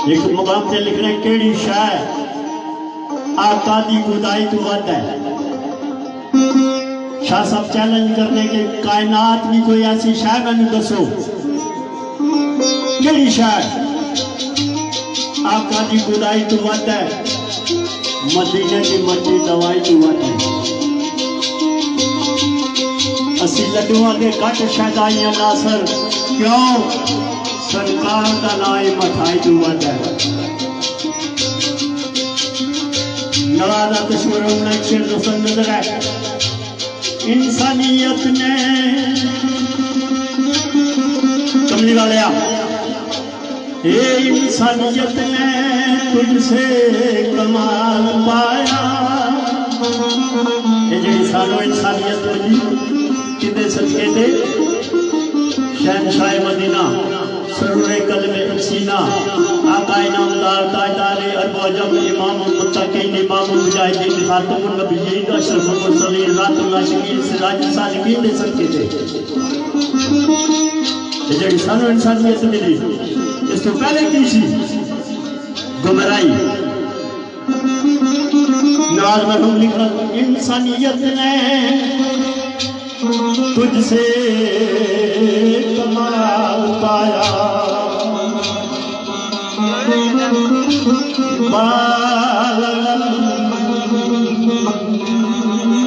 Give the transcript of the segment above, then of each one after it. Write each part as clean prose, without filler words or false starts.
ایک مقام پہ لکھ رہے کیڑی شاہ آقا دی خدائی تو ود ہے. شاہ صاحب چیلنج کرنے کے کائنات بھی کوئی ایسی شاہ میں نہیں دسو کیڑی شاہ آقا دی خدائی تو ود ہے مدینے کی مٹی دوائی تو ود ہے. اسی لڈوان کے کٹ شہدائیاں ناصر کیوں سرکار دا نائی مٹھائی تو ود ہے. نوازہ تشور ہم نے ایک شیر دوستان نظر ہے انسانیت نے کملی والے آپ اے انسانیت نے تجھ سے کمال پایا. یہ جو انسانوں انسانیت ہوئی کتے صدقے دے شہنشاہ مدینہ سرور قلب حسینہ آقا انعامدار تاجدار ارب و عجم امام المتقین امام المجاہدین خاتم النبیین اشرف المرسلین ذات العاشقین سراج الصالحین دے صدقے دے. یہ جو انسانوں انسانیت ملی اس تو پہلے کی سی گمرائی. نواز مرحوم لکھ رہا انسانیت نے تجھ سے کمال پایا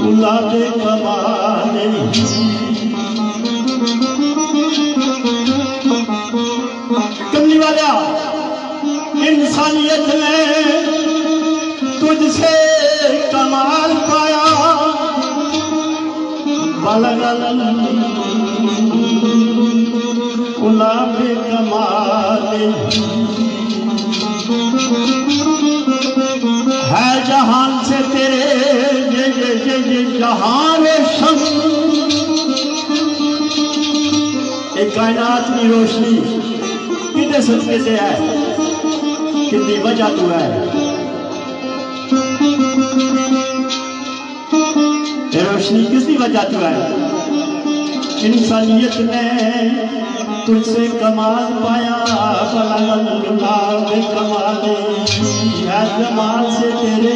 اولاد کمال. کملی والا انسانیت نے تجھ سے کمال پایا غلام کمال ہے جہان سے تیرے جہان روشن. ایک کائنات کی روشنی کتنے صدقے سے ہے کتنی وجہ تو ہے. روشنی کس کی وجہ تو ہے انسانیت نے تجھ سے کمال پایا بلغ کمال ہے جمال سے تیرے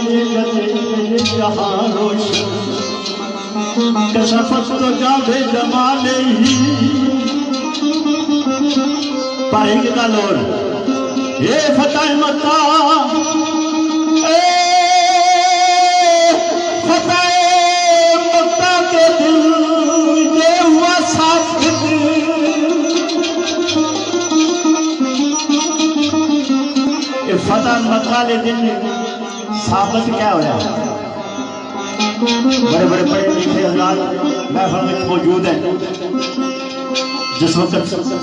جہاں روشن کشفت تو جاوے جمال ہی پائے گی دالور یہ فتح مکہ فتح مکہ کے دل یہ ہوا ثابت. یہ فتح مکہ کے دل ثابت کیا ہوا؟ بڑے بڑے پڑھے لکھے حضرات محفل میں موجود ہیں. جس وقت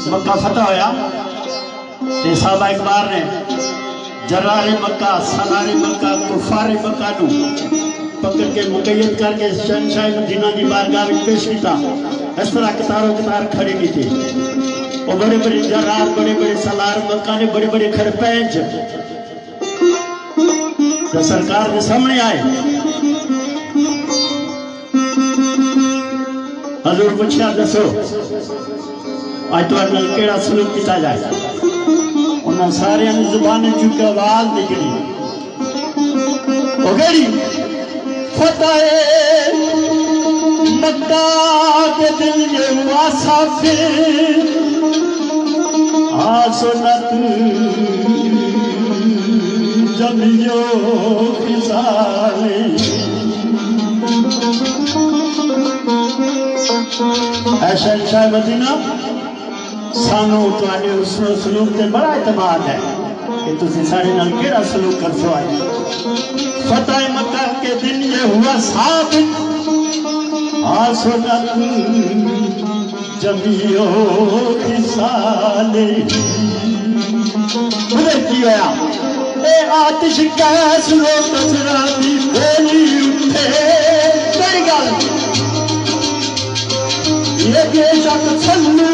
مکہ فتح ہوا تو صحابہ اکبار نے جرار مکہ سالار مکہ کفار مکہ نو پکڑ کے مقید کر کے شہنشاہ مدینہ دی بارگاہ میں پیش کیتا. اس طرح کتاروں کتار کھڑے کی تھی. وہ بڑے بڑے جرار بڑے بڑے سالار مکہ نے بڑے بڑے کھرپینچ جو سرکار کے سامنے آئے حضور پوچھا دسو آج تو انہوں کیڑا سلوک کیتا جائے. انہوں سارے زبانیں چکے آواز نکلی وہ گھڑی فتح مکہ کے دل یہ ہوا صافی آسنت جمیو خزالی. اے شہنشاہ مدینہ سانو تواڈے اس سلوک تے بڑا اعتماد ہے کہ تسی سارے نال کیڑا سلوک کر سو آئے. فتح مکہ کے دن یہ ہوا ثابت آسنت جمیو خصالے. مجھے کی ہویا اے آتش کیس رو کسرا دی بولی اٹھے کوئی گل یہ بے شک سلو